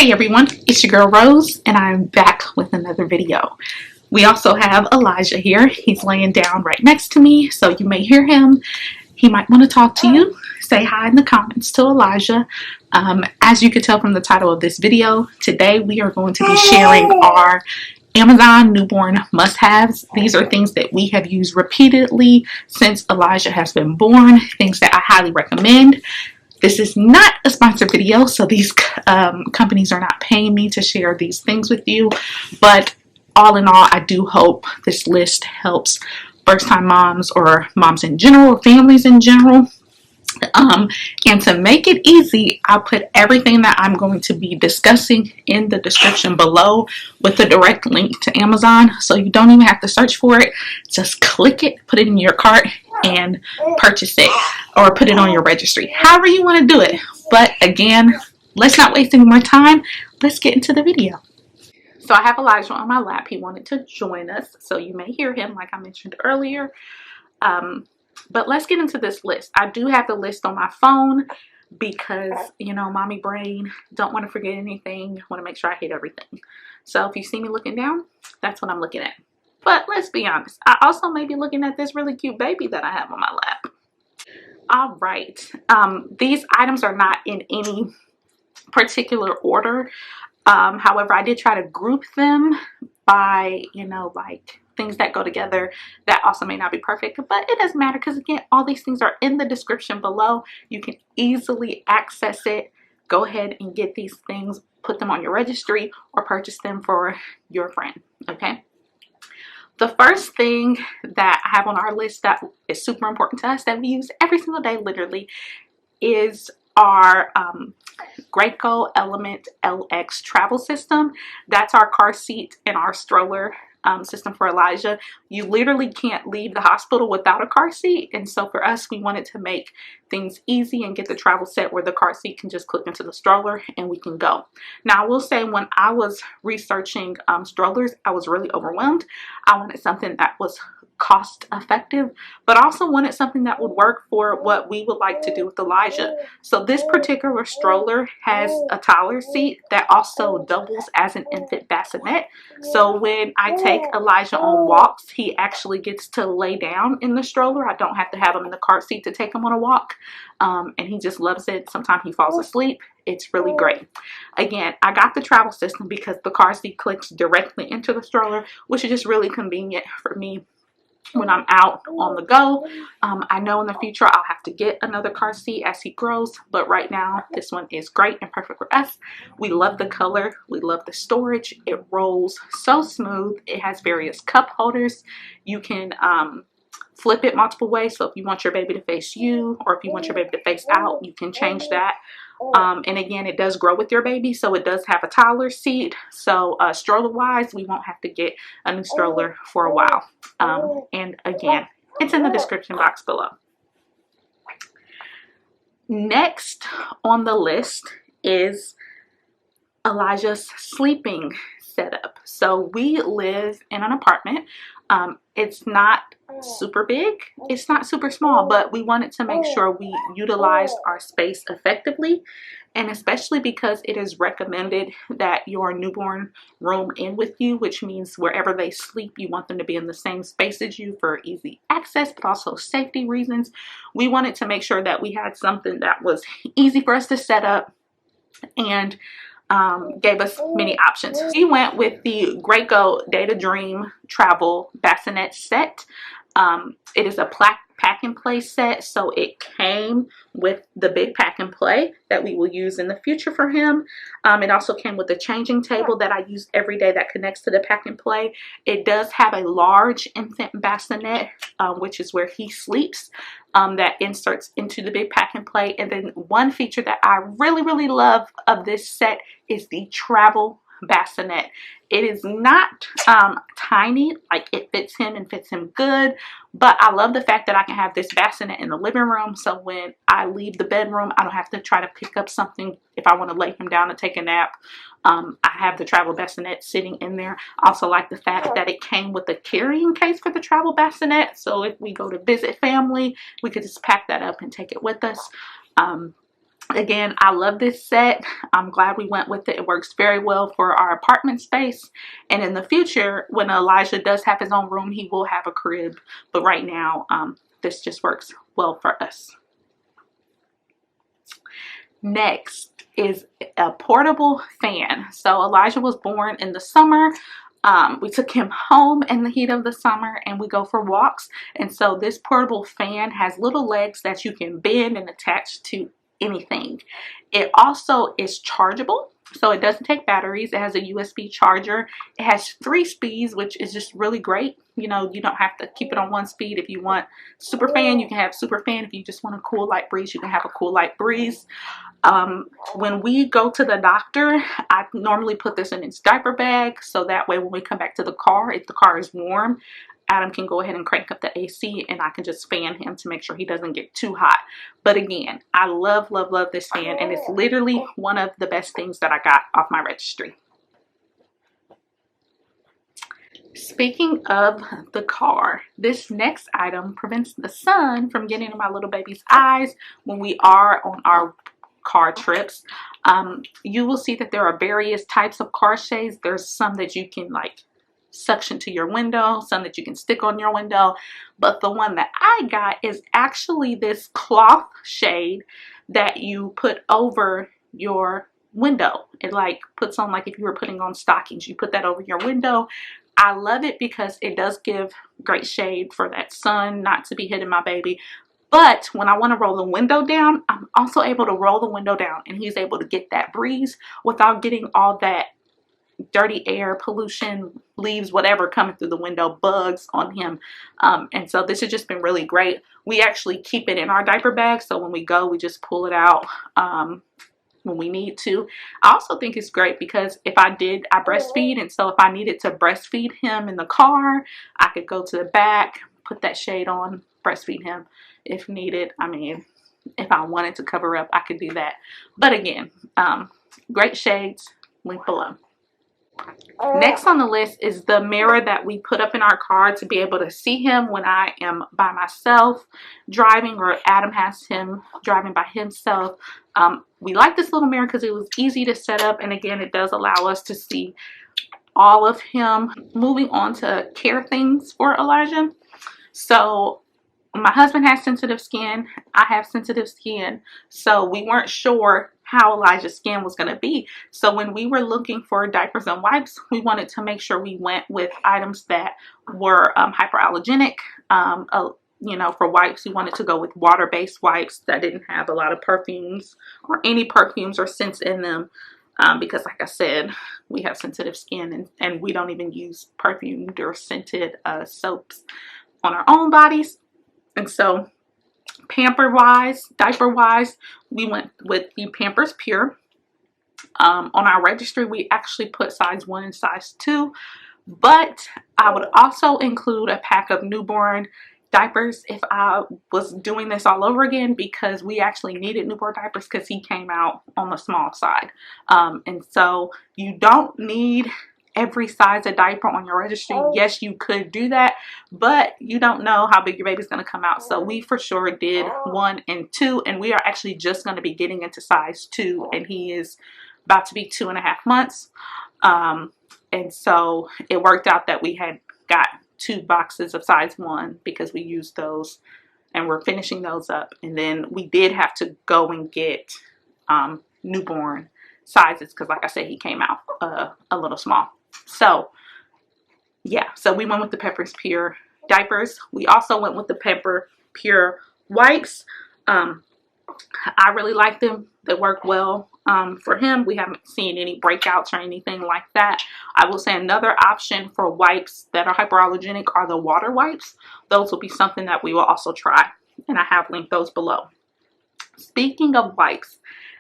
Hey everyone, it's your girl Rose and I'm back with another video. We also have Elijah here. He's laying down right next to me, so you may hear him. He might want to talk to you. Say hi in the comments to Elijah. As you can tell from the title of this video, today we are going to be sharing our Amazon newborn must-haves. These are things that we have used repeatedly since Elijah has been born, things that I highly recommend. This is not a sponsored video, so these companies are not paying me to share these things with you. But all in all, I do hope this list helps first-time moms or moms in general, or families in general. And to make it easy, I'll put everything that I'm going to be discussing in the description below with a direct link to Amazon, so you don't even have to search for it. Just click it, put it in your cart, and purchase it, or put it on your registry, however you want to do it. But again, let's not waste any more time. Let's get into the video. So I have Elijah on my lap. He wanted to join us, so you may hear him like I mentioned earlier. But let's get into this list. I do have the list on my phone because, you know, mommy brain, don't want to forget anything, want to make sure I hit everything. So if you see me looking down, that's what I'm looking at. But let's be honest, I also may be looking at this really cute baby that I have on my lap. All right, these items are not in any particular order. However, I did try to group them by, you know, like things that go together. That also may not be perfect, but it doesn't matter because, again, all these things are in the description below. You can easily access it. Go ahead and get these things, put them on your registry, or purchase them for your friend, okay? The first thing that I have on our list that is super important to us, that we use every single day literally, is our Graco Element LX travel system. That's our car seat and our stroller system for Elijah. You literally can't leave the hospital without a car seat, and so for us, we wanted to make things easy and get the travel set where the car seat can just click into the stroller and we can go. Now I will say, when I was researching strollers, I was really overwhelmed. I wanted something that was cost effective, but also wanted something that would work for what we would like to do with Elijah. So this particular stroller has a toddler seat that also doubles as an infant bassinet. So when I take Elijah on walks, he actually gets to lay down in the stroller. I don't have to have him in the car seat to take him on a walk, and he just loves it. Sometimes he falls asleep. It's really great. Again, I got the travel system because the car seat clicks directly into the stroller, which is just really convenient for me when I'm out on the go. I know in the future I'll have to get another car seat as he grows, but right now this one is great and perfect for us. We love the color, we love the storage. It rolls so smooth. It has various cup holders. You can flip it multiple ways, so if you want your baby to face you or if you want your baby to face out, you can change that. And again, it does grow with your baby, so it does have a toddler seat. So stroller wise, we won't have to get a new stroller for a while. And again, it's in the description box below. Next on the list is Elijah's sleeping setup. So we live in an apartment. It's not super big, it's not super small, but we wanted to make sure we utilized our space effectively, and especially because it is recommended that your newborn room in with you, which means wherever they sleep, you want them to be in the same space as you for easy access, but also safety reasons. We wanted to make sure that we had something that was easy for us to set up and gave us many options. We went with the Graco Data Dream Travel Bassinet set. It is a pack and play set, so it came with the big pack and play that we will use in the future for him. It also came with a changing table that I use every day that connects to the pack and play. It does have a large infant bassinet, which is where he sleeps, that inserts into the big pack and play. And then one feature that I really love of this set is the travel bassinet. It is not tiny, like it fits him and fits him good, but I love the fact that I can have this bassinet in the living room, so when I leave the bedroom, I don't have to try to pick up something if I want to lay him down and take a nap. I have the travel bassinet sitting in there. I also like the fact that it came with a carrying case for the travel bassinet, so if we go to visit family, we could just pack that up and take it with us. Again, I love this set. I'm glad we went with it. It works very well for our apartment space. And in the future, when Elijah does have his own room, he will have a crib. But right now, this just works well for us. Next is a portable fan. So Elijah was born in the summer. We took him home in the heat of the summer and we go for walks. And so this portable fan has little legs that you can bend and attach to anything. It also is chargeable, so it doesn't take batteries. It has a USB charger. It has 3 speeds, which is just really great. You know, you don't have to keep it on 1 speed. If you want super fan, you can have super fan. If you just want a cool light breeze, you can have a cool light breeze. When we go to the doctor, I normally put this in its diaper bag, so that way when we come back to the car, if the car is warm, Adam can go ahead and crank up the AC and I can just fan him to make sure he doesn't get too hot. But again, I love this fan, and it's literally one of the best things that I got off my registry. Speaking of the car, this next item prevents the sun from getting in my little baby's eyes when we are on our car trips. You will see that there are various types of car shades. There's some that you can like suction to your window, some that you can stick on your window, but the one that I got is actually this cloth shade that you put over your window. It like puts on, like if you were putting on stockings, you put that over your window. I love it because it does give great shade for that sun not to be hitting my baby. But when I want to roll the window down, I'm also able to roll the window down and he's able to get that breeze without getting all that dirty air, pollution, leaves, whatever coming through the window, bugs on him. And so this has just been really great. We actually keep it in our diaper bag, so when we go, we just pull it out when we need to. I also think it's great because if I breastfeed, and so if I needed to breastfeed him in the car, I could go to the back, put that shade on, breastfeed him if needed. I mean, if I wanted to cover up, I could do that. But again, great shades, link below. Next on the list is the mirror that we put up in our car to be able to see him when I am by myself driving, or Adam has him driving by himself. We like this little mirror because it was easy to set up, and again, it does allow us to see all of him. Moving on to care things for Elijah. So my husband has sensitive skin, I have sensitive skin, so we weren't sure how Elijah's skin was going to be. So when we were looking for diapers and wipes, we wanted to make sure we went with items that were hyperallergenic. You know, for wipes, we wanted to go with water-based wipes that didn't have a lot of perfumes or any perfumes or scents in them. Because like I said, we have sensitive skin, and we don't even use perfumed or scented soaps on our own bodies. And so pamper wise, diaper wise, we went with the Pampers Pure. On our registry, we actually put size 1 and size 2, but I would also include a pack of newborn diapers if I was doing this all over again, because we actually needed newborn diapers because he came out on the small side. And so you don't need every size of diaper on your registry. Yes, you could do that, but you don't know how big your baby's going to come out. So we for sure did 1 and 2, and we are actually just going to be getting into size 2, and he is about to be 2.5 months. And so it worked out that we had got 2 boxes of size 1 because we used those, and we're finishing those up. And then we did have to go and get newborn sizes because, like I said, he came out a little small. So yeah, so we went with the Pampers Pure diapers. We also went with the Pampers Pure wipes. I really like them. They work well for him. We haven't seen any breakouts or anything like that. I will say another option for wipes that are hyperallergenic are the water wipes. Those will be something that we will also try, and I have linked those below. Speaking of wipes,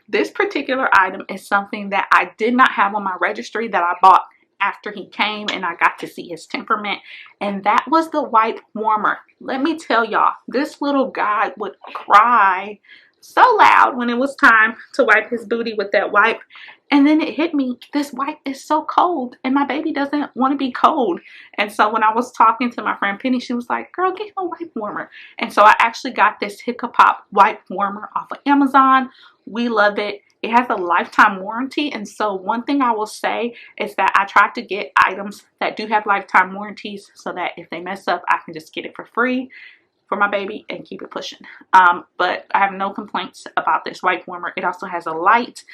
this particular item is something that I did not have on my registry that I bought after he came and I got to see his temperament, and that was the wipe warmer. Let me tell y'all, this little guy would cry so loud when it was time to wipe his booty with that wipe. And then it hit me, this wipe is so cold and my baby doesn't want to be cold. And so when I was talking to my friend Penny, she was like, girl, get him a wipe warmer. And so I actually got this Hiccupop wipe warmer off of Amazon. We love it. It has a lifetime warranty. And so one thing I will say is that I tried to get items that do have lifetime warranties so that if they mess up, I can just get it for free for my baby and keep it pushing. But I have no complaints about this wipe warmer. It also has a light.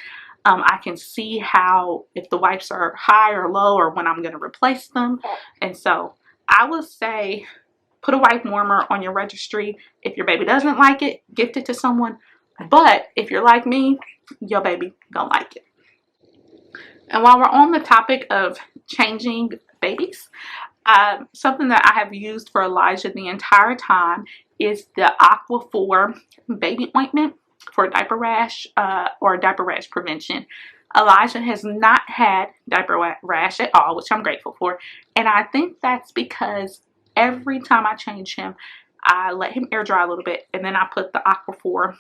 I can see how if the wipes are high or low or when I'm going to replace them. And so I would say put a wipe warmer on your registry. If your baby doesn't like it, gift it to someone. But if you're like me, your baby gonna like it. And while we're on the topic of changing babies, something that I have used for Elijah the entire time is the Aqua4 baby ointment for diaper rash or diaper rash prevention. Elijah has not had diaper rash at all, which I'm grateful for. And I think that's because every time I change him, I let him air dry a little bit and then I put the Aqua4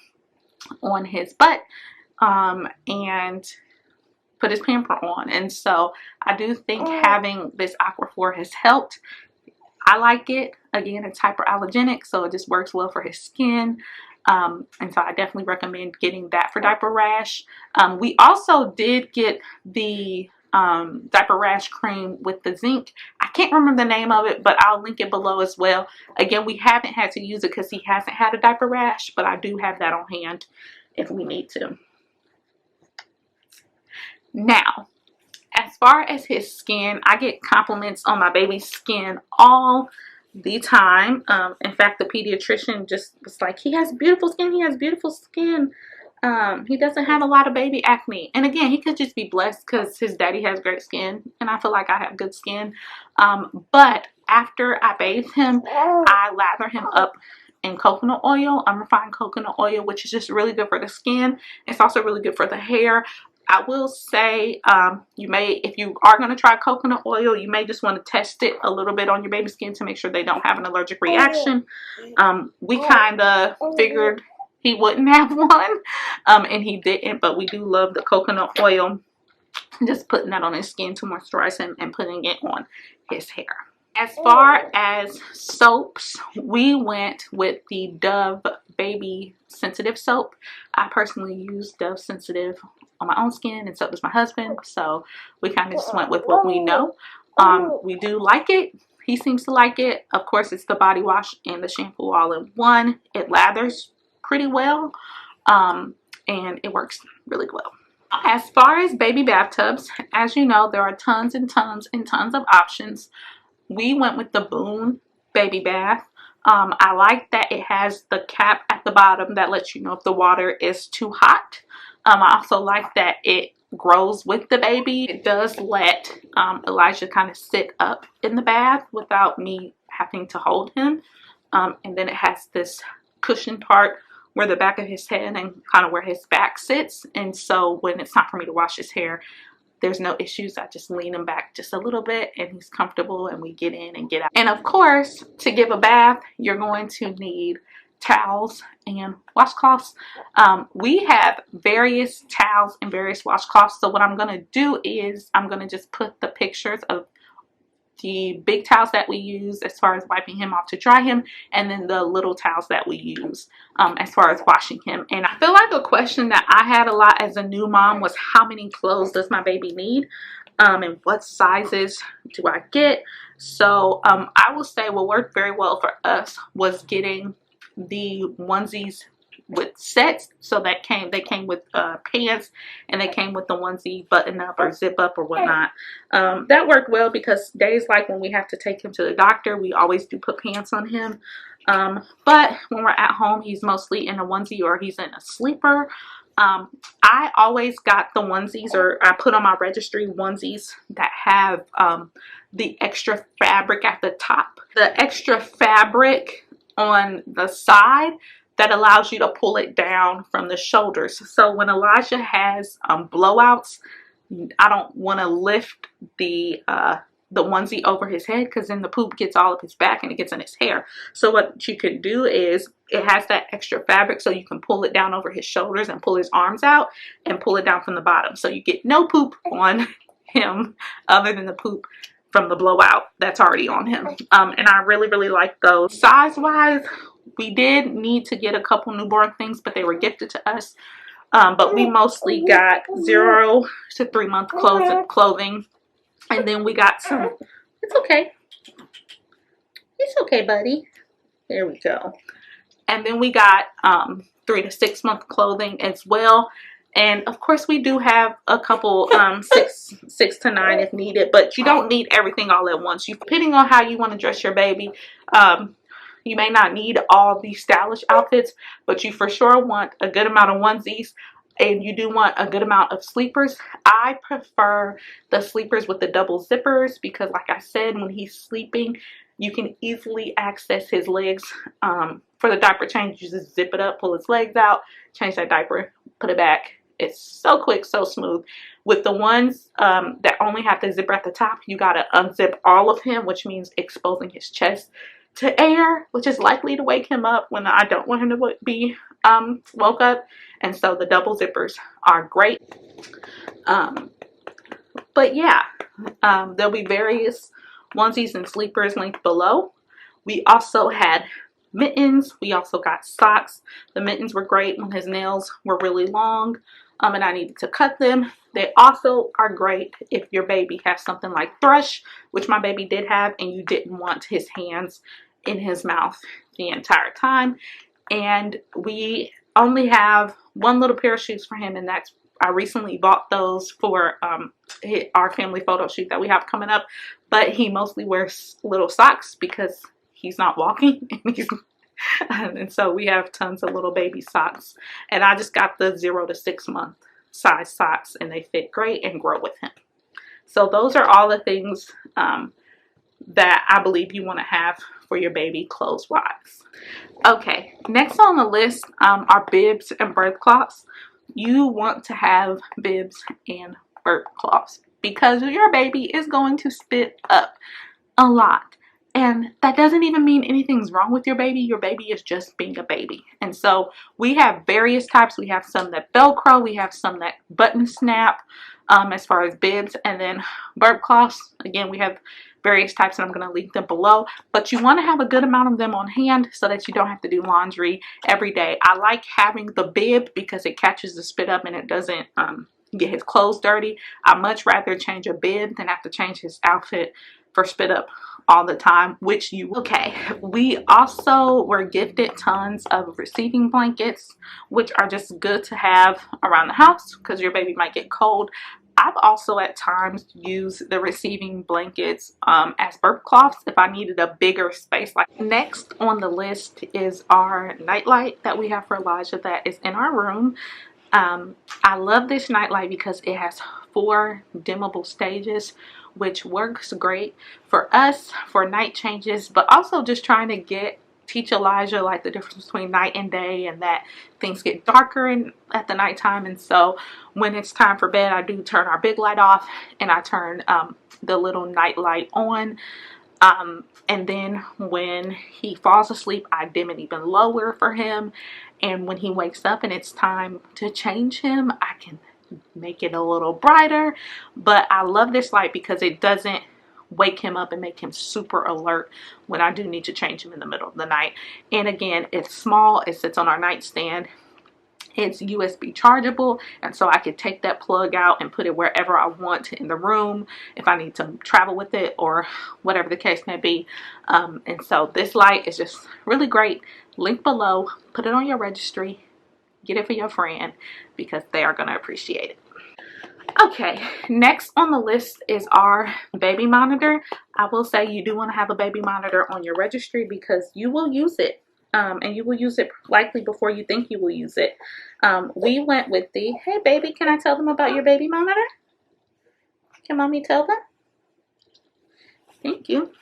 on his butt and put his pamper on. And so I do think having this Aqua4 has helped. I like it. Again, it's hyperallergenic, so it just works well for his skin. And so I definitely recommend getting that for diaper rash. We also did get the diaper rash cream with the zinc. I can't remember the name of it, but I'll link it below as well. Again, we haven't had to use it because he hasn't had a diaper rash, but I do have that on hand if we need to. Now, as far as his skin, I get compliments on my baby's skin all the time. In fact, the pediatrician just was like, he has beautiful skin, he has beautiful skin. He doesn't have a lot of baby acne. And again, he could just be blessed because his daddy has great skin and I feel like I have good skin. But after I bathe him, I lather him up in coconut oil, unrefined coconut oil, which is just really good for the skin. It's also really good for the hair. I will say you may, if you are going to try coconut oil, you may just want to test it a little bit on your baby's skin to make sure they don't have an allergic reaction. We kind of figured he wouldn't have one, and he didn't, but we do love the coconut oil. Just putting that on his skin to moisturize him and putting it on his hair. As far as soaps, we went with the Dove Baby Sensitive Soap. I personally use Dove Sensitive on my own skin, and so does my husband. So we kind of just went with what we know. We do like it. He seems to like it. Of course, it's the body wash and the shampoo all in one. It lathers pretty well, and it works really well. As far as baby bathtubs, as you know, there are tons and tons and tons of options. We went with the Boone baby bath. I like that it has the cap at the bottom that lets you know if the water is too hot. I also like that it grows with the baby. It does let Elijah kind of sit up in the bath without me having to hold him. And then it has this cushion part where the back of his head and kind of where his back sits. And so when it's time for me to wash his hair, there's no issues. I just lean him back just a little bit and he's comfortable and we get in and get out. And of course, to give a bath, you're going to need towels and washcloths. We have various towels and various washcloths. So what I'm going to do is I'm going to just put the pictures of the big towels that we use as far as wiping him off to dry him, and then the little towels that we use as far as washing him. And I feel like a question that I had a lot as a new mom was how many clothes does my baby need, and what sizes do I get? So I will say what worked very well for us was getting the onesies with sets. So that they came with pants, and they came with the onesie button up or zip up or whatnot. That worked well because days like when we have to take him to the doctor, we always do put pants on him. But when we're at home, he's mostly in a onesie or he's in a sleeper. I always got the onesies, or I put on my registry onesies that have the extra fabric at the top, the extra fabric on the side that allows you to pull it down from the shoulders. So when Elijah has blowouts, I don't want to lift the the onesie over his head, because then the poop gets all of his back and it gets in his hair. So what you can do is, it has that extra fabric, so you can pull it down over his shoulders and pull his arms out and pull it down from the bottom, so you get no poop on him other than the poop from the blowout that's already on him. And I really like those. Size wise, we did need to get a couple newborn things, but they were gifted to us. But we mostly got 0 to 3 month clothing. And then we got some, it's okay. It's okay, buddy. There we go. And then we got 3 to 6 month clothing as well. And of course we do have a couple 6 to 9 if needed, but you don't need everything all at once. Depending on how you want to dress your baby, you may not need all these stylish outfits, but you for sure want a good amount of onesies, and you do want a good amount of sleepers. I prefer the sleepers with the double zippers because, like I said, when he's sleeping, you can easily access his legs. For the diaper change, you just zip it up, pull his legs out, change that diaper, put it back. It's so quick, so smooth. With the ones that only have the zipper at the top, you gotta unzip all of him, which means exposing his chest to air, which is likely to wake him up when I don't want him to be woke up. And so the double zippers are great. But yeah, there'll be various onesies and sleepers linked below. We also had mittens. We also got socks. The mittens were great when his nails were really long and I needed to cut them. They also are great if your baby has something like thrush, which my baby did have, and you didn't want his hands in his mouth the entire time. And we only have one little pair of shoes for him, and that's, I recently bought those for our family photo shoot that we have coming up. But he mostly wears little socks because he's not walking, and so we have tons of little baby socks. And I just got the 0 to 6 month size socks, and they fit great and grow with him. So those are all the things that I believe you want to have for your baby clothes wise. Okay, next on the list are bibs and birth cloths. You want to have bibs and burp cloths because your baby is going to spit up a lot. And that doesn't even mean anything's wrong with your baby. Your baby is just being a baby. And so we have various types. We have some that Velcro. We have some that button snap as far as bibs. And then burp cloths. Again, we have various types, and I'm going to link them below. But you want to have a good amount of them on hand so that you don't have to do laundry every day. I like having the bib because it catches the spit up and it doesn't get his clothes dirty. I'd much rather change a bib than have to change his outfit for spit up all the time, which you will. Okay, we also were gifted tons of receiving blankets, which are just good to have around the house because your baby might get cold. I've also at times used the receiving blankets as burp cloths if I needed a bigger space. Next on the list is our nightlight that we have for Elijah that is in our room. I love this nightlight because it has 4 dimmable stages, which works great for us for night changes, but also just trying to teach Elijah like the difference between night and day, and that things get darker at the nighttime. And so when it's time for bed, I do turn our big light off and I turn the little night light on. And then when he falls asleep, I dim it even lower for him. And when he wakes up and it's time to change him, I can make it a little brighter. But I love this light because it doesn't wake him up and make him super alert when I do need to change him in the middle of the night. And again, it's small. It sits on our nightstand. It's USB chargeable, and so I could take that plug out and put it wherever I want in the room if I need to travel with it or whatever the case may be. And so this light is just really great. Link below. Put it on your registry. Get it for your friend because they are going to appreciate it. Okay, next on the list is our baby monitor. I will say you do want to have a baby monitor on your registry because you will use it. And you will use it likely before you think you will use it. We went with the, hey baby, can I tell them about your baby monitor? Can mommy tell them? Thank you.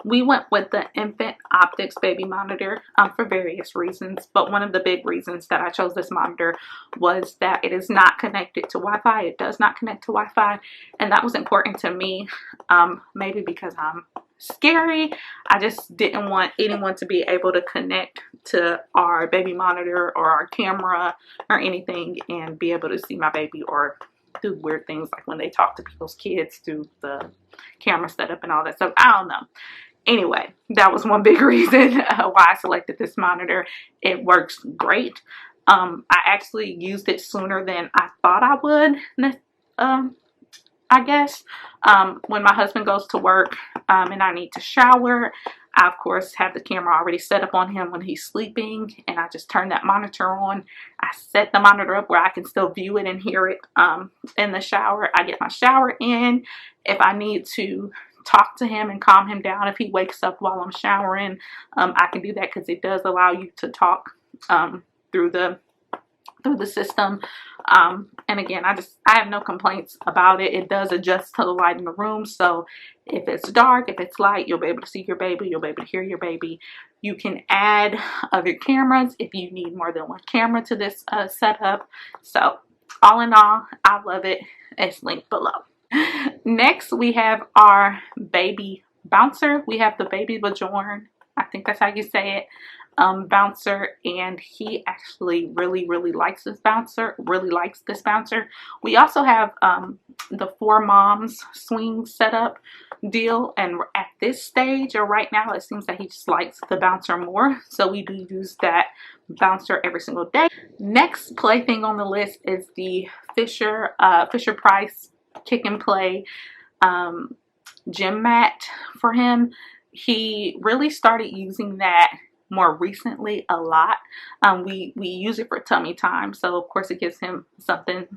We went with the infant optics baby monitor for various reasons, but one of the big reasons that I chose this monitor was that it is not connected to Wi-Fi. It does not connect to Wi-Fi, and that was important to me, maybe because I'm scary. I just didn't want anyone to be able to connect to our baby monitor or our camera or anything and be able to see my baby or do weird things like when they talk to people's kids through the camera setup and all that stuff. I don't know. Anyway, that was one big reason why I selected this monitor. It works great. I actually used it sooner than I thought I would, I guess. When my husband goes to work and I need to shower, I of course have the camera already set up on him when he's sleeping, and I just turn that monitor on. I set the monitor up where I can still view it and hear it in the shower. I get my shower in. If I need to talk to him and calm him down if he wakes up while I'm showering, I can do that because it does allow you to talk through the system. And again, I have no complaints about it. It does adjust to the light in the room, so if it's dark, if it's light, you'll be able to see your baby, you'll be able to hear your baby. You can add other cameras if you need more than one camera to this setup. So all in all, I love it. It's linked below. Next, we have our baby bouncer. We have the baby Bajorn, I think that's how you say it, bouncer, and he actually really likes this bouncer. We also have the 4 moms swing setup deal, and at this stage or right now it seems that he just likes the bouncer more, so we do use that bouncer every single day. Next plaything on the list is the Fisher Price kick and play gym mat for him. He really started using that more recently a lot. We use it for tummy time, so of course it gives him something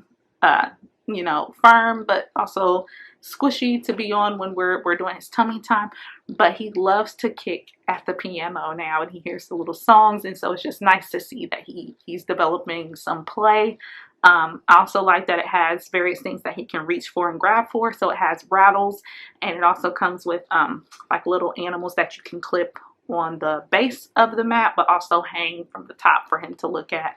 you know, firm but also squishy to be on when we're doing his tummy time. But he loves to kick at the piano now, and he hears the little songs, and so it's just nice to see that he's developing some play. I also like that it has various things that he can reach for and grab for. So it has rattles, and it also comes with like little animals that you can clip on the base of the mat, but also hang from the top for him to look at.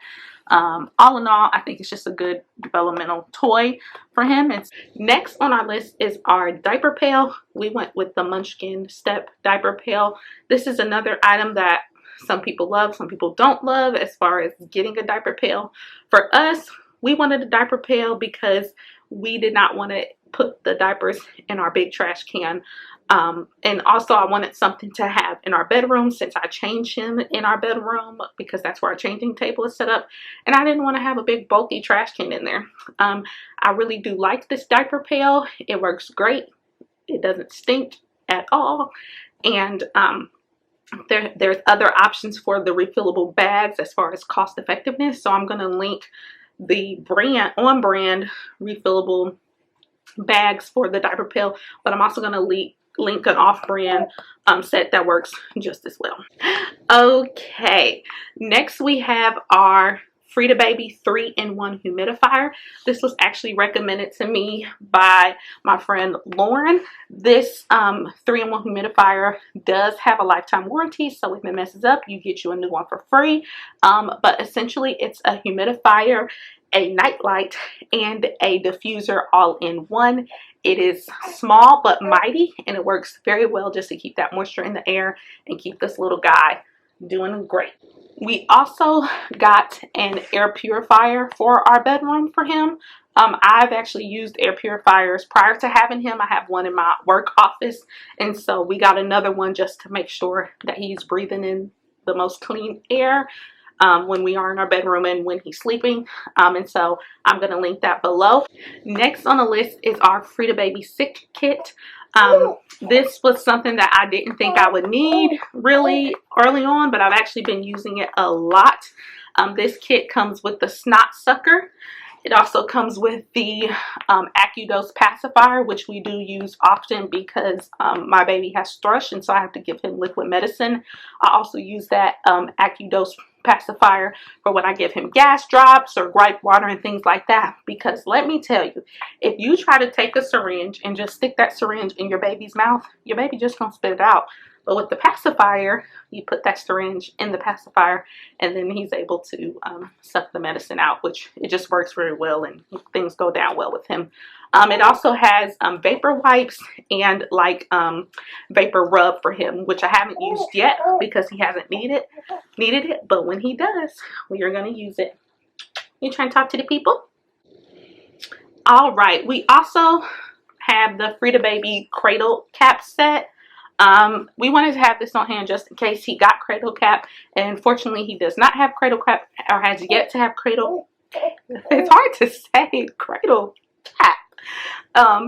All in all, I think it's just a good developmental toy for him. And next on our list is our diaper pail. We went with the Munchkin Step diaper pail. This is another item that some people love, some people don't love as far as getting a diaper pail. For us, we wanted a diaper pail because we did not want to put the diapers in our big trash can. And also I wanted something to have in our bedroom since I changed him in our bedroom, because that's where our changing table is set up. And I didn't want to have a big bulky trash can in there. I really do like this diaper pail. It works great. It doesn't stink at all. And there's other options for the refillable bags as far as cost effectiveness. So I'm going to link the on brand refillable bags for the diaper pail, but I'm also going to link an off-brand set that works just as well. Okay, next we have our Frida Baby 3-in-1 humidifier. This was actually recommended to me by my friend Lauren. This 3-in-1 humidifier does have a lifetime warranty, so if it messes up, you get you a new one for free. But essentially, it's a humidifier, a nightlight, and a diffuser all in one. It is small but mighty, and it works very well just to keep that moisture in the air and keep this little guy doing great. We also got an air purifier for our bedroom for him. I've actually used air purifiers prior to having him. I have one in my work office, and so we got another one just to make sure that he's breathing in the most clean air when we are in our bedroom and when he's sleeping. And so I'm going to link that below. Next on the list is our Frida Baby Sick Kit. This was something that I didn't think I would need really early on, but I've actually been using it a lot. This kit comes with the snot sucker. It also comes with the AccuDose pacifier, which we do use often because my baby has thrush, and so I have to give him liquid medicine. I also use that AccuDose pacifier for when I give him gas drops or gripe water and things like that, because let me tell you, if you try to take a syringe and just stick that syringe in your baby's mouth, your baby just gonna spit it out. But with the pacifier, you put that syringe in the pacifier, and then he's able to suck the medicine out, which it just works very well, and things go down well with him. It also has vapor wipes and like vapor rub for him, which I haven't used yet because he hasn't needed it. But when he does, we are going to use it. You trying to talk to the people? All right. We also have the Frida Baby cradle cap set. We wanted to have this on hand just in case he got cradle cap, and unfortunately he does not have cradle cap, or has yet to have cradle. It's hard to say cradle cap.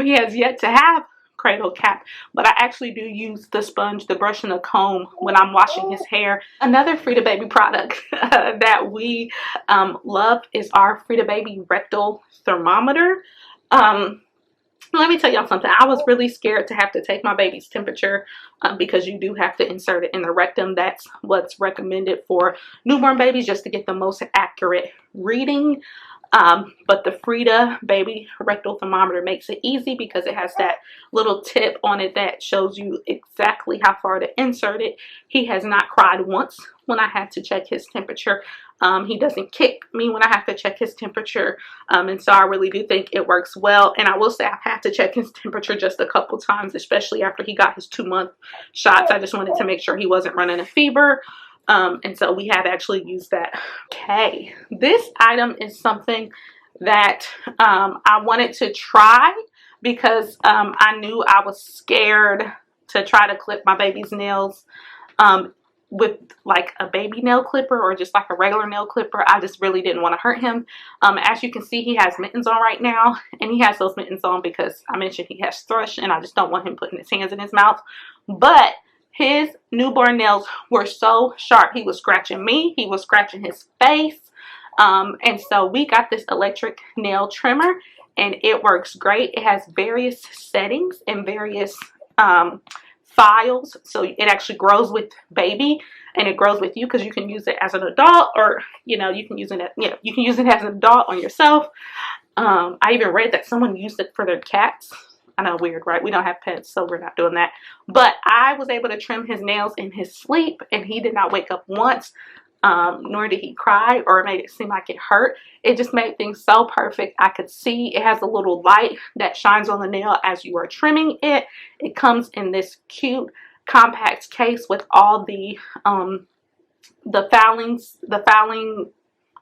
He has yet to have cradle cap, but I actually do use the sponge, the brush, and the comb when I'm washing his hair. Another Frida Baby product that we love is our Frida Baby rectal thermometer. Let me tell y'all something. I was really scared to have to take my baby's temperature because you do have to insert it in the rectum. That's what's recommended for newborn babies, just to get the most accurate reading. But the Frida Baby rectal thermometer makes it easy because it has that little tip on it that shows you exactly how far to insert it. He has not cried once when I had to check his temperature. He doesn't kick me when I have to check his temperature. And so I really do think it works well. And I will say I've had to check his temperature just a couple times, especially after he got his 2-month shots. I just wanted to make sure he wasn't running a fever. And so we have actually used that. Okay, this item is something that I wanted to try because I knew I was scared to try to clip my baby's nails with like a baby nail clipper or just like a regular nail clipper. I just really didn't want to hurt him. As you can see, he has mittens on right now, and he has those mittens on because I mentioned he has thrush, and I just don't want him putting his hands in his mouth. But his newborn nails were so sharp. He was scratching me. He was scratching his face. And so we got this electric nail trimmer, and it works great. It has various settings and various files. So it actually grows with baby, and it grows with you because you can use it as an adult, or you can use it you can use it as an adult on yourself. I even read that someone used it for their cats. I know, weird, right? We don't have pets, so we're not doing that. But I was able to trim his nails in his sleep, and he did not wake up once, nor did he cry or made it seem like it hurt. It just made things so perfect. I could see it has a little light that shines on the nail as you are trimming it. It comes in this cute compact case with all the filing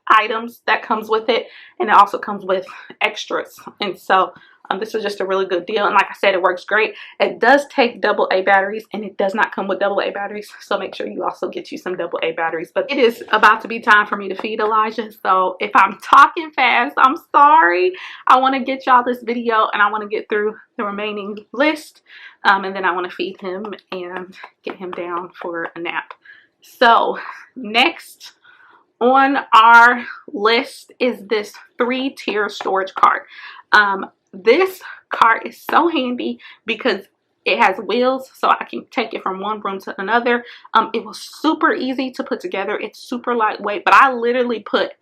items that comes with it, and it also comes with extras. And so this is just a really good deal, and like I said, it works great. It does take AA batteries, and it does not come with AA batteries, so make sure you also get you some AA batteries. But it is about to be time for me to feed Elijah, so if I'm talking fast, I'm sorry. I want to get y'all this video, and I want to get through the remaining list, and then I want to feed him and get him down for a nap. So next on our list is this 3-tier storage cart. This cart is so handy because it has wheels, so I can take it from one room to another. It was super easy to put together. It's super lightweight, but I literally put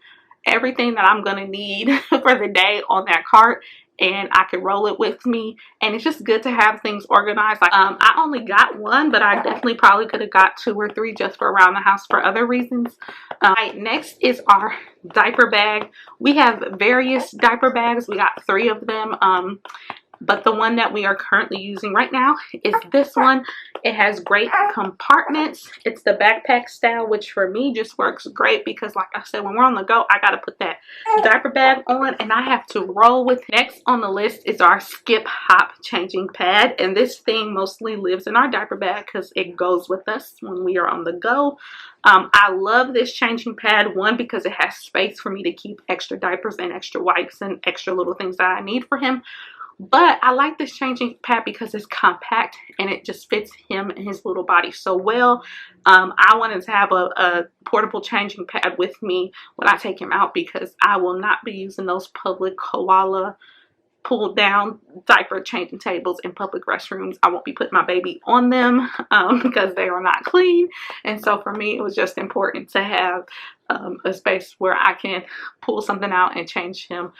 everything that I'm gonna need for the day on that cart, and I could roll it with me. And it's just good to have things organized. Like I only got one, but I definitely probably could have got 2 or 3 just for around the house for other reasons. Right, next is our diaper bag. We have various diaper bags. We got 3 of them. But the one that we are currently using right now is this one. It has great compartments. It's the backpack style, which for me just works great because, like I said, when we're on the go, I got to put that diaper bag on and I have to roll with it. Next on the list is our skip hop changing pad. And this thing mostly lives in our diaper bag because it goes with us when we are on the go. I love this changing pad, one, because it has space for me to keep extra diapers and extra wipes and extra little things that I need for him. But I like this changing pad because it's compact and it just fits him and his little body so well. I wanted to have a portable changing pad with me when I take him out because I will not be using those public koala pull down diaper changing tables in public restrooms. I won't be putting my baby on them because they are not clean. And so for me, it was just important to have a space where I can pull something out and change him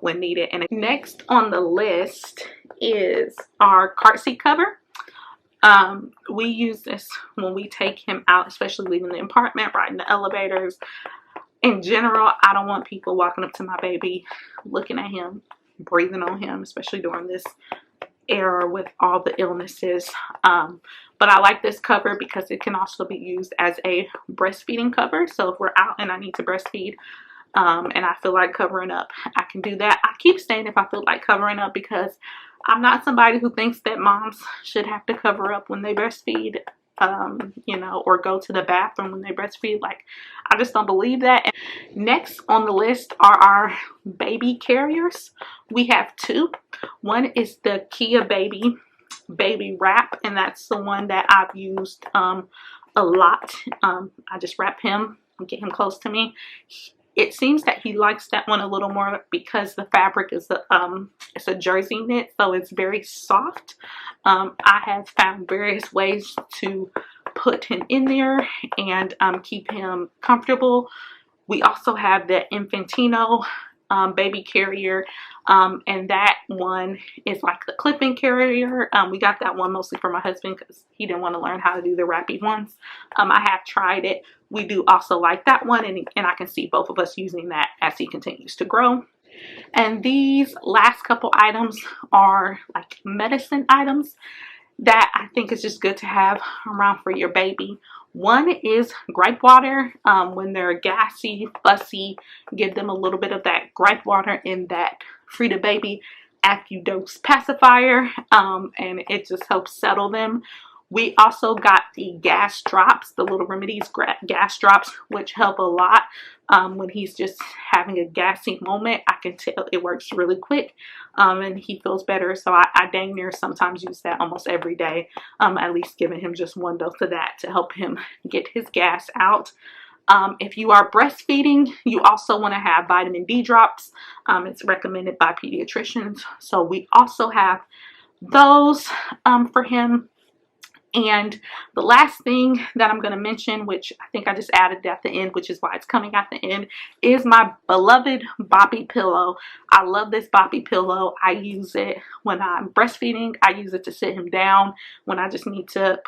when needed. And next on the list is our cart seat cover. We use this when we take him out, especially leaving the apartment, riding the elevators. In general, I don't want people walking up to my baby, looking at him, breathing on him, especially during this era with all the illnesses. But I like this cover because it can also be used as a breastfeeding cover. So if we're out and I need to breastfeed, and I feel like covering up, I can do that. I keep saying if I feel like covering up because I'm not somebody who thinks that moms should have to cover up when they breastfeed, you know, or go to the bathroom when they breastfeed. Like, I just don't believe that. And next on the list are our baby carriers. We have two. One is the Kia baby wrap, and that's the one that I've used a lot. I just wrap him and get him close to me. It seems that he likes that one a little more because the fabric is it's a jersey knit, so it's very soft. I have found various ways to put him in there and keep him comfortable. We also have the Infantino baby carrier, and that one is like the clip-in carrier. We got that one mostly for my husband because he didn't want to learn how to do the wrappy ones. I have tried it. We do also like that one, and I can see both of us using that as he continues to grow. And these last couple items are like medicine items that I think is just good to have around for your baby. One is gripe water. When they're gassy, fussy, give them a little bit of that gripe water in that Frida Baby AccuDose pacifier, and it just helps settle them. We also got the gas drops, the Little Remedies gas drops, which help a lot when he's just having a gassy moment. I can tell it works really quick, and he feels better. So I dang near sometimes use that almost every day, at least giving him just one dose of that to help him get his gas out. If you are breastfeeding, you also want to have vitamin D drops. It's recommended by pediatricians. So we also have those for him. And the last thing that I'm going to mention, which I think I just added at the end, which is why it's coming at the end, is my beloved boppy pillow. I love this boppy pillow. I use it when I'm breastfeeding. I use it to sit him down when I just need to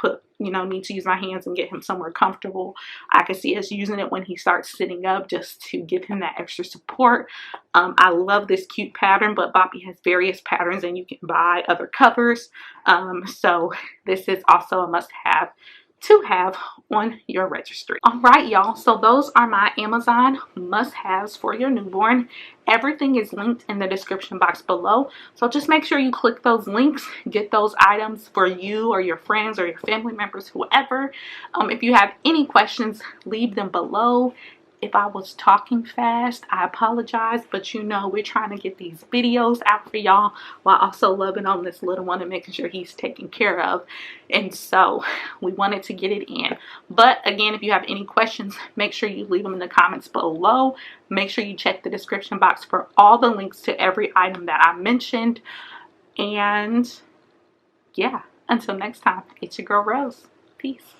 need to use my hands and get him somewhere comfortable. I can see us using it when he starts sitting up just to give him that extra support. I love this cute pattern, but Boppy has various patterns and you can buy other covers. So this is also a must-have to have on your registry. All right, y'all, so those are my Amazon must-haves for your newborn. Everything is linked in the description box below, so just make sure you click those links, get those items for you or your friends or your family members, whoever. If you have any questions, leave them below. If I was talking fast, I apologize, but you know we're trying to get these videos out for y'all while also loving on this little one and making sure he's taken care of. And so we wanted to get it in. But again, if you have any questions, make sure you leave them in the comments below. Make sure you check the description box for all the links to every item that I mentioned. And yeah, until next time, it's your girl Rose. Peace.